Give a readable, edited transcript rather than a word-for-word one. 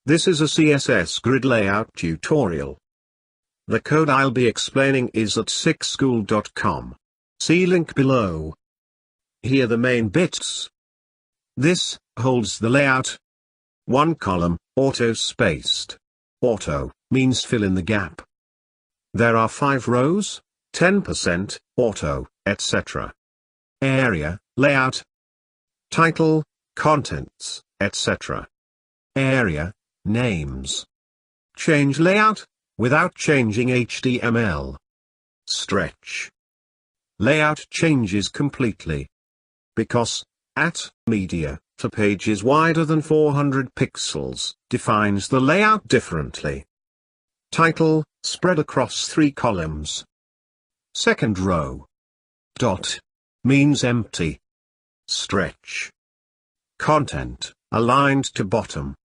This is a CSS Grid layout tutorial. The code I'll be explaining is at sixschool.com. See link below. Here the main bits. This holds the layout. 1 column, auto-spaced. Auto means fill in the gap. There are 5 rows, 10%, auto, etc. Area, layout. Title, contents, etc. Area, names. Change layout, without changing HTML. Stretch. Layout changes completely. Because, @media, for pages wider than 400 pixels, defines the layout differently. Title, spread across 3 columns. Second row. Dot, means empty. Stretch. Content, aligned to bottom.